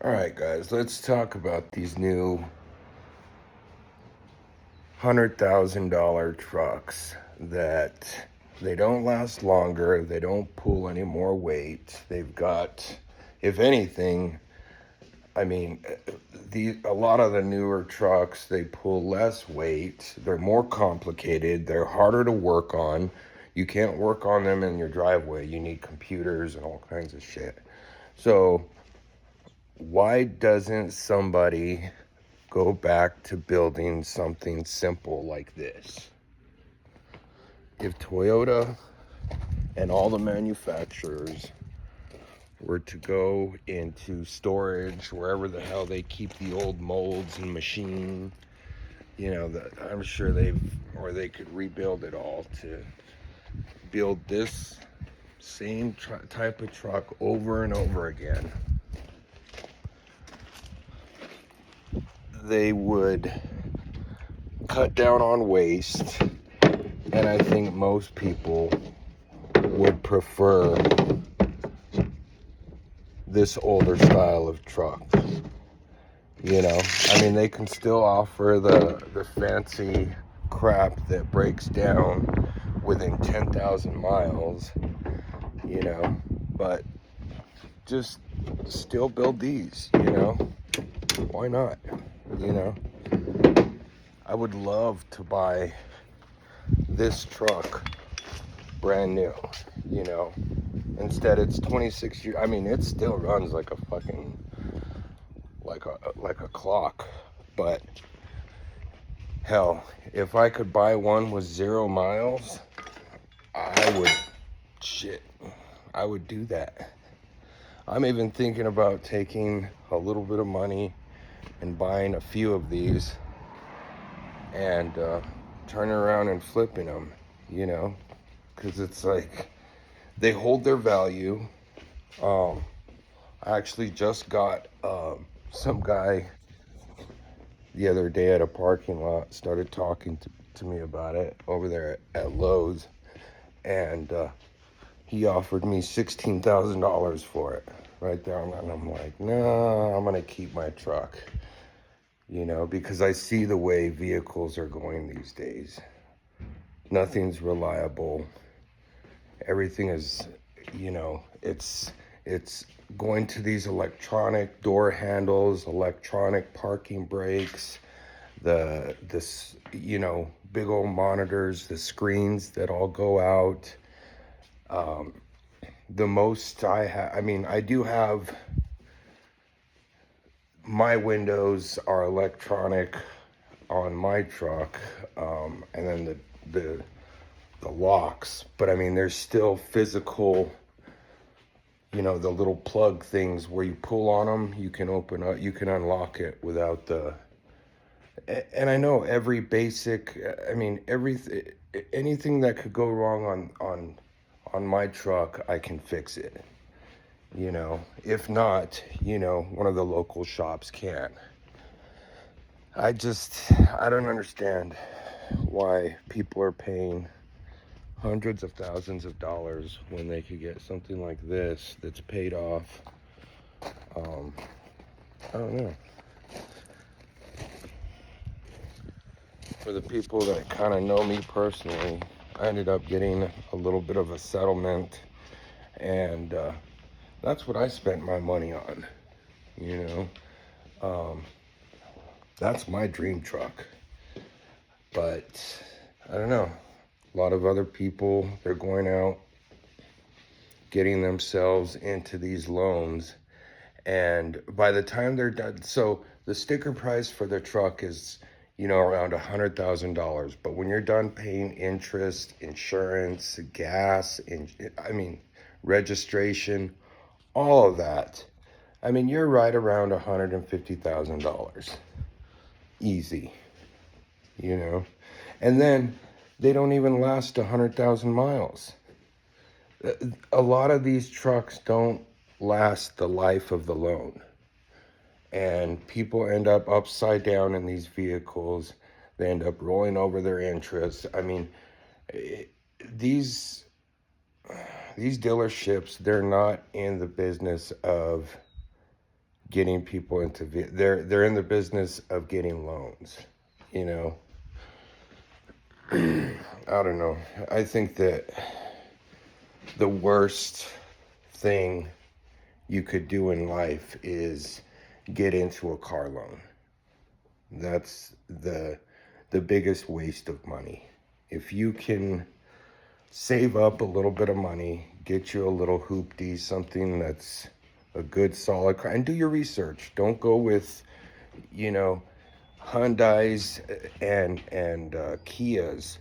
All right, guys, let's talk about these new $100,000 trucks that they don't last longer. They don't pull any more weight. They've got, if anything, I mean, a lot of the newer trucks, they pull less weight. They're more complicated. They're harder to work on. You can't work on them in your driveway. You need computers and all kinds of shit. So why doesn't somebody go back to building something simple like this? If Toyota and all the manufacturers were to go into storage wherever the hell they keep the old molds and machine, I'm sure they could rebuild it all to build this same type of truck over and over again. They would cut down on waste, and I think most people would prefer this older style of truck. I mean, they can still offer the fancy crap that breaks down within 10,000 miles, but just still build these, why not? I would love to buy this truck brand new, instead it's 26 years. I mean, it still runs like a fucking like a clock, but hell, if I could buy one with 0 miles, I would do that. I'm even thinking about taking a little bit of money and buying a few of these and turning around and flipping them, because it's like they hold their value. I actually just got some guy the other day at a parking lot started talking to me about it over there at Lowe's, and he offered me $16,000 for it right there, and I'm like, no, I'm gonna keep my truck, because I see the way vehicles are going these days. Nothing's reliable. Everything is, it's going to these electronic door handles, electronic parking brakes, this big old monitors, the screens that all go out. The most I do have, my windows are electronic on my truck, and then the locks, but I mean, there's still physical, the little plug things where you pull on them, you can open up, you can unlock it without and I know every basic, I mean, anything that could go wrong on my truck, I can fix it. If not, one of the local shops can. I don't understand why people are paying hundreds of thousands of dollars when they could get something like this that's paid off. I don't know. For the people that kind of know me personally, I ended up getting a little bit of a settlement, and that's what I spent my money on. That's my dream truck. But I don't know. A lot of other people, they're going out, getting themselves into these loans, and by the time they're done, so the sticker price for the truck is, around $100,000. But when you're done paying interest, insurance, gas, registration, all of that, I mean, you're right around $150,000. Easy, And then they don't even last 100,000 miles. A lot of these trucks don't last the life of the loan. And people end up upside down in these vehicles. They end up rolling over their interest. I mean, these dealerships, they're not in the business of getting people into they're in the business of getting loans, you know. I don't know. I think that the worst thing you could do in life is get into a car loan. That's the biggest waste of money. If you can save up a little bit of money, get you a little hoopty, something that's a good solid car, and do your research. Don't go with, you know, Hyundais and Kias.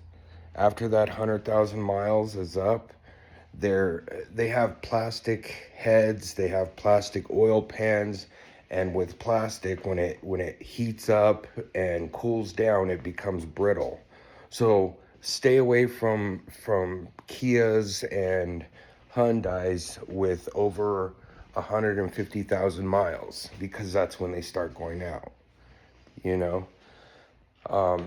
After that 100,000 miles is up, they have plastic heads, they have plastic oil pans, and with plastic, when it heats up and cools down, it becomes brittle. So stay away from Kias and Hyundais with over 150,000 miles, because that's when they start going out, you know.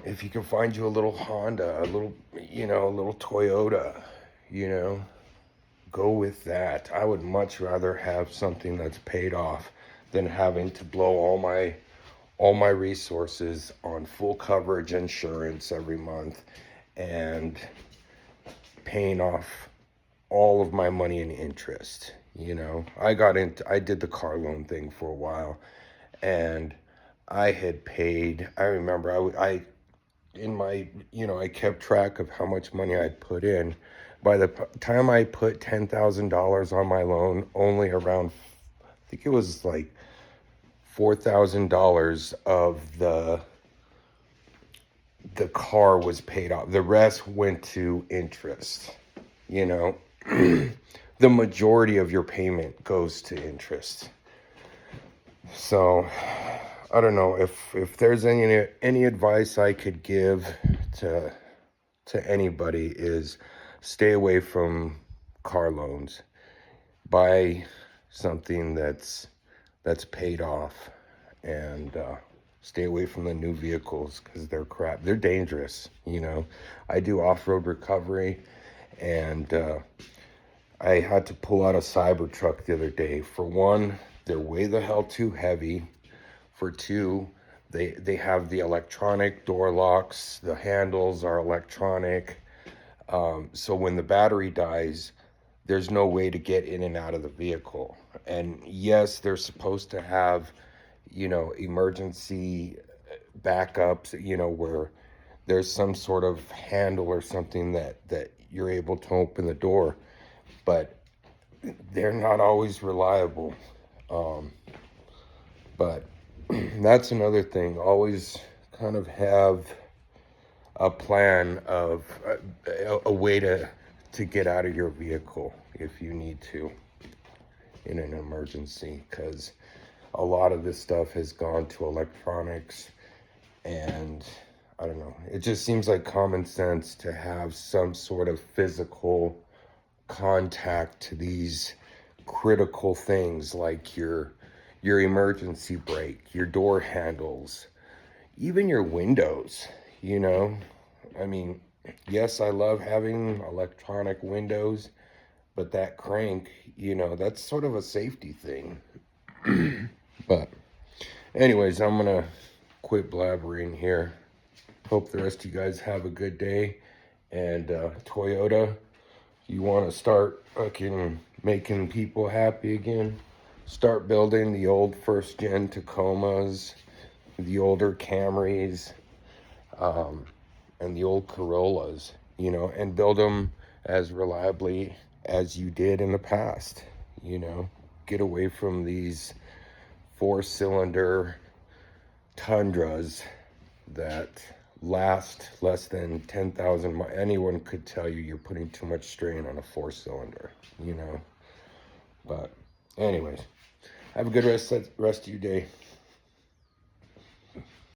If you can find you a little Honda, a little Toyota, you know, go with that. I would much rather have something that's paid off than having to blow all my resources on full coverage insurance every month and paying off all of my money in interest. You know, I did the car loan thing for a while, and I had paid, I remember I in my, I kept track of how much money I'd put in. By the time I put $10,000 on my loan, only around, I think it was like $4,000 of the car was paid off. The rest went to interest, you know. The majority of your payment goes to interest. So I don't know if there's any advice I could give to anybody, is stay away from car loans. Buy something that's paid off, and stay away from the new vehicles, because they're crap. They're dangerous, you know. I do off-road recovery, and I had to pull out a Cybertruck the other day. For one, they're way the hell too heavy. For two, they have the electronic door locks. The handles are electronic. So when the battery dies, there's no way to get in and out of the vehicle. And yes, they're supposed to have, emergency backups, where there's some sort of handle or something that you're able to open the door, but they're not always reliable. But that's another thing. Always kind of have a plan of a way to get out of your vehicle if you need to in an emergency, because a lot of this stuff has gone to electronics, and I don't know, it just seems like common sense to have some sort of physical contact to these critical things, like your emergency brake, your door handles, even your windows, I mean, yes, I love having electronic windows, but that crank, that's sort of a safety thing. But anyways, I'm going to quit blabbering here. Hope the rest of you guys have a good day. And Toyota, you want to start fucking making people happy again? Start building the old first gen Tacomas, the older Camrys, and the old Corollas, and build them as reliably as you did in the past. Get away from these 4-cylinder Tundras that last less than 10,000 miles. Anyone could tell you're putting too much strain on a 4-cylinder, But anyways, have a good rest of your day.